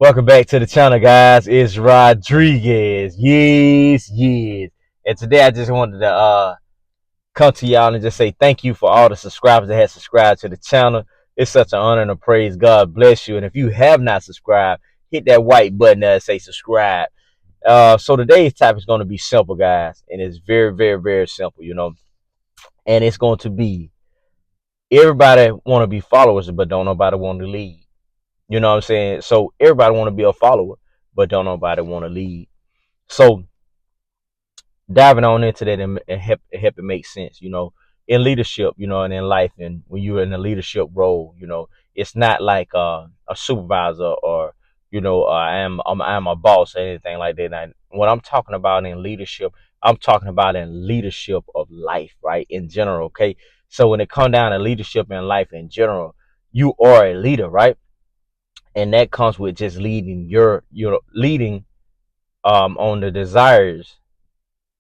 Welcome back to the channel, guys. It's Rodriguez. Yes, yes. And today I just wanted to come to y'all and just say thank you for all the subscribers that have subscribed to the channel. It's such an honor and a praise. God bless you. And if you have not subscribed, hit that white button that say subscribe. So today's topic is going to be simple, guys, and it's very, very, very simple. And it's going to be everybody want to be followers, but don't nobody want to lead. You know what I'm saying? So everybody want to be a follower, but don't nobody want to lead. So diving on into that and help it make sense, in leadership, and in life, and when you're in a leadership role, it's not like a supervisor or I'm a boss or anything like that. And what I'm talking about in leadership, I'm talking about in leadership of life, right? In general, okay. So when it comes down to leadership in life in general, you are a leader, right? And that comes with just leading your leading on the desires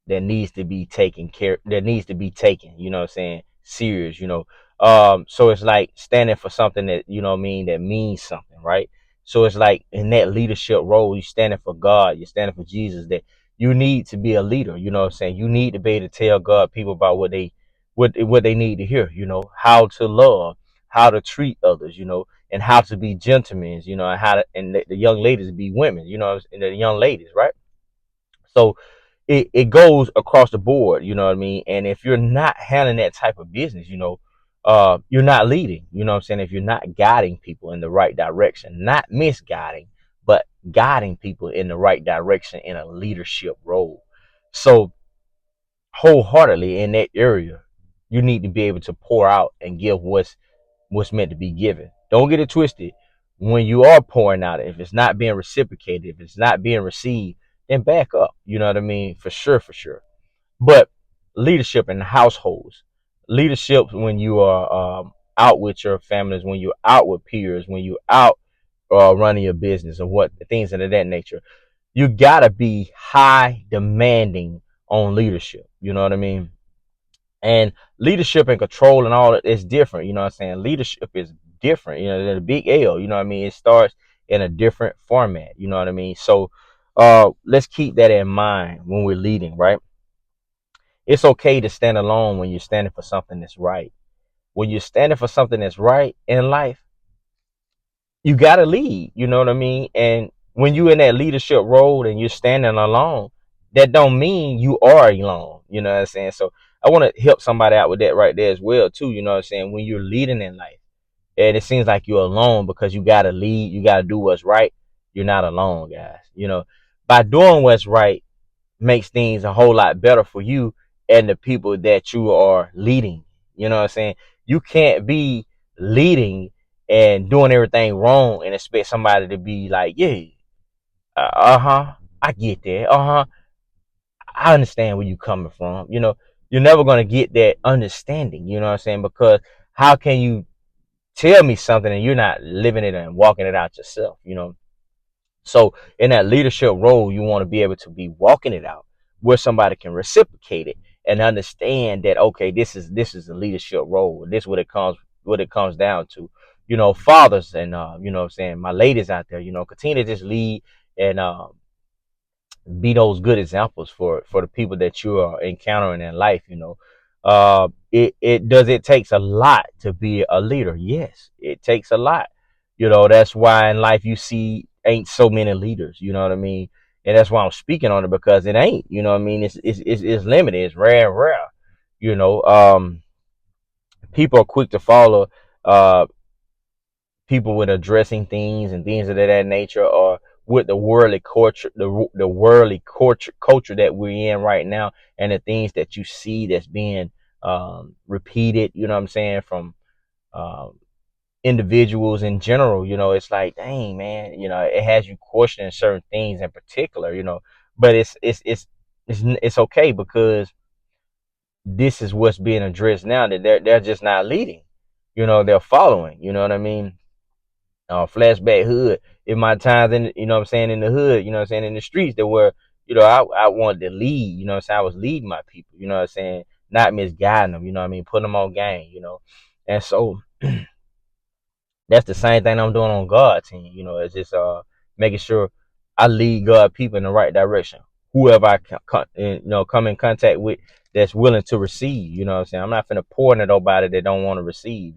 that needs to be taken, you know what I'm saying, serious, so it's like standing for something that, you know what I mean, that means something, right? So it's like in that leadership role, you standing for God, you're standing for Jesus, that you need to be a leader, you know what I'm saying? You need to be able to tell God people about what they need to hear, how to love, how to treat others, and how to be gentlemen, and how to, and the young ladies be women, and the young ladies, right? So it goes across the board, you know what I mean? And if you're not handling that type of business, you're not leading, you know what I'm saying? If you're not guiding people in the right direction, not misguiding, but guiding people in the right direction in a leadership role. So wholeheartedly in that area, you need to be able to pour out and give what's meant to be given. Don't get it twisted. When you are pouring out, if it's not being reciprocated, if it's not being received, then back up. You know what I mean? For sure, for sure. But leadership in households, leadership when you are out with your families, when you're out with peers, when you're out running your business and what things of that nature, you gotta be high demanding on leadership. You know what I mean? And leadership and control and all that is different. You know what I'm saying? Leadership is different. The big L, you know what I mean? It starts in a different format. You know what I mean? So let's keep that in mind when we're leading, right? It's okay to stand alone when you're standing for something that's right. When you're standing for something that's right in life, you gotta lead, you know what I mean? And when you're in that leadership role and you're standing alone, that don't mean you are alone, you know what I'm saying? So I want to help somebody out with that right there as well too, you know what I'm saying? When you're leading in life and it seems like you're alone because you gotta lead, you gotta do what's right, you're not alone, guys. By doing what's right makes things a whole lot better for you and the people that you are leading. You know what I'm saying? You can't be leading and doing everything wrong and expect somebody to be like, yeah, uh-huh, I get that. Uh-huh, I understand where you coming from. You're never going to get that understanding, you know what I'm saying? Because how can you tell me something and you're not living it and walking it out yourself? So in that leadership role, you want to be able to be walking it out where somebody can reciprocate it and understand that, okay, this is a leadership role. This is what it comes down to. Fathers and what I'm saying, my ladies out there, continue to just lead and be those good examples for the people that you are encountering in life. It takes a lot to be a leader. Yes, it takes a lot. That's why in life you see ain't so many leaders, you know what I mean? And that's why I'm speaking on it, because it ain't, you know what I mean? It's limited, it's rare and rare. you know um People are quick to follow uh people with addressing things and things of that nature, or with the worldly culture, the worldly culture that we're in right now, and the things that you see that's being repeated, you know what I'm saying, from um, individuals in general. It's like, dang, man, it has you questioning certain things in particular. But it's okay, because this is what's being addressed now, that they're just not leading. They're following. You know what I mean? Flashback hood in my times, in what I'm saying, in the hood, what I'm saying, in the streets, that were, I wanted to lead, what I'm saying, I was leading my people, what I'm saying, not misguiding them, what I mean, putting them on game. And so that's the same thing I'm doing on God team. It's just making sure I lead God people in the right direction. Whoever I come in contact with that's willing to receive, you know what I'm saying? I'm not finna pour into nobody that don't want to receive,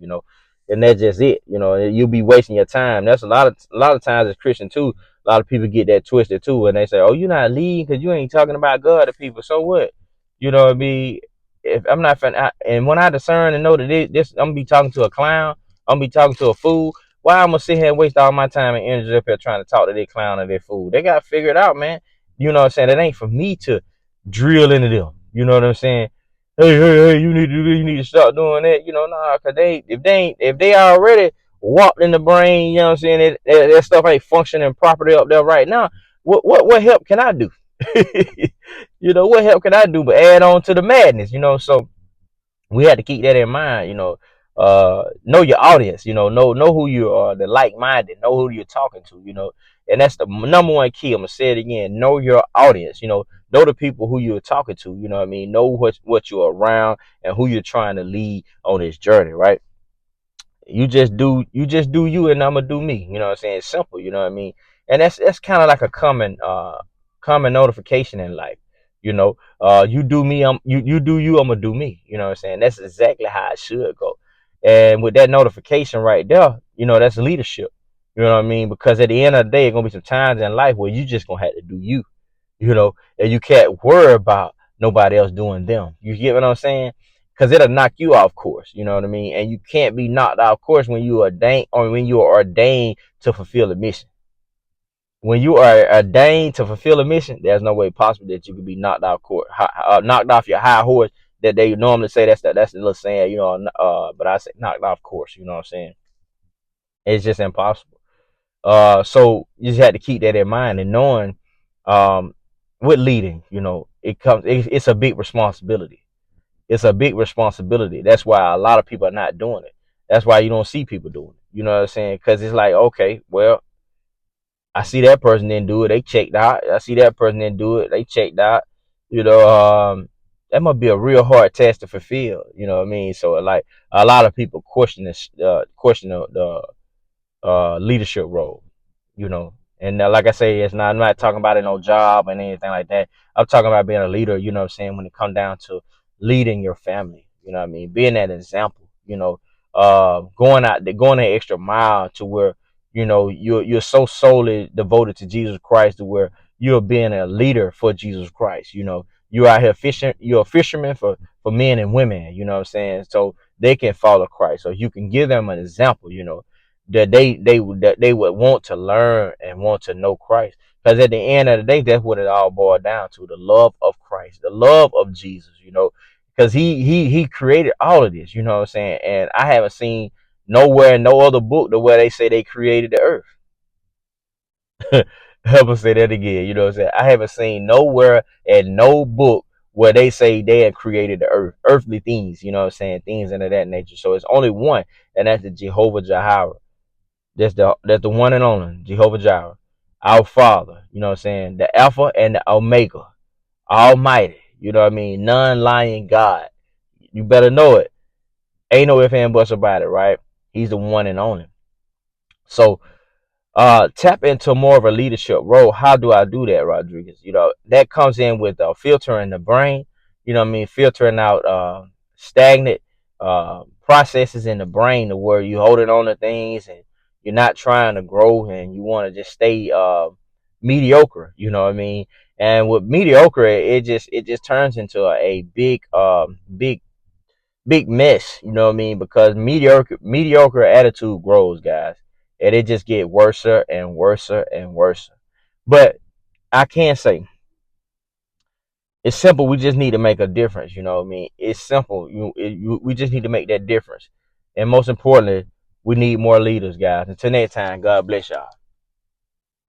and that's just it. You'll be wasting your time. That's a lot of times as Christian too. A lot of people get that twisted too, and they say, "Oh, you're not leading because you ain't talking about God to people." So what? You know what I mean? If I'm not finna, and when I discern and know that this, I'm gonna be talking to a clown, I'm gonna be talking to a fool. Why I'm gonna sit here and waste all my time and energy up here trying to talk to that clown or that fool? They got to figure it out, man. You know what I'm saying? It ain't for me to drill into them. You know what I'm saying? Hey, you need to stop doing that. Nah, cause if they already walked in the brain, you know what I'm saying? That stuff ain't functioning properly up there right now. What help can I do? What help can I do but add on to the madness? So we had to keep that in mind. Know your audience. Know who you are, the like-minded. Know who you're talking to. And that's the number one key. I'm gonna say it again. Know your audience. Know the people who you're talking to. You know what I mean? Know what you're around and who you're trying to lead on this journey, right? You just do you, and I'm gonna do me. You know what I'm saying? It's simple. You know what I mean? And that's kind of like a common notification in life. You do me, you do you, I'm gonna do me. You know what I'm saying? That's exactly how it should go. And with that notification right there, that's leadership. You know what I mean? Because at the end of the day, it's gonna be some times in life where you just gonna have to do you. And you can't worry about nobody else doing them. You get what I'm saying? Because it'll knock you off course. You know what I mean? And you can't be knocked off course when you are ordained to fulfill a mission. When you are ordained to fulfill a mission, there's no way possible that you could be knocked off course, knocked off your high horse. That they normally say that's the little saying, but I say knocked off course. You know what I'm saying? It's just impossible. So you just had to keep that in mind and knowing, with leading, it's a big responsibility. It's a big responsibility. That's why a lot of people are not doing it. That's why you don't see people doing it. You know what I'm saying? Because it's like, okay, well, I see that person didn't do it. They checked out. I see that person didn't do it. They checked out. You know, that must be a real hard task to fulfill. You know what I mean? So like a lot of people question this, question the leadership role. You know, and like I say, I'm not talking about no job and anything like that. I'm talking about being a leader. You know what I'm saying? When it comes down to leading your family, you know what I mean? Being that example. Going that extra mile to where you're so solely devoted to Jesus Christ to where you're being a leader for Jesus Christ. You're out here fishing. You're a fisherman for men and women. You know what I'm saying? So they can follow Christ. So you can give them an example. That they would want to learn and want to know Christ. Because at the end of the day, that's what it all boiled down to: the love of Christ, the love of Jesus. Because he created all of this. You know what I'm saying? And I haven't seen nowhere in no other book to where they say they created the earth. Help us say that again. You know what I'm saying? I haven't seen nowhere in no book where they say they had created the earth, earthly things. You know what I'm saying? Things of that nature. So it's only one, and that's the Jehovah Jireh. That's the one and only Jehovah Jireh, our Father. You know what I'm saying? The Alpha and the Omega, Almighty. You know what I mean? None-lying God. You better know it. Ain't no ifs and buts about it, right? He's the one and only. So tap into more of a leadership role. How do I do that, Rodriguez? That comes in with filtering the brain. You know what I mean? Filtering out stagnant processes in the brain to where you holding on to things and you're not trying to grow and you want to just stay mediocre. You know what I mean? And with mediocre, it just turns into a big mess, you know what I mean? Because mediocre attitude grows, guys, and it just get worser and worser and worser. But I can say it's simple. We just need to make a difference. You know what I mean? It's simple. We just need to make that difference, and most importantly, we need more leaders, guys. Until next time, God bless y'all.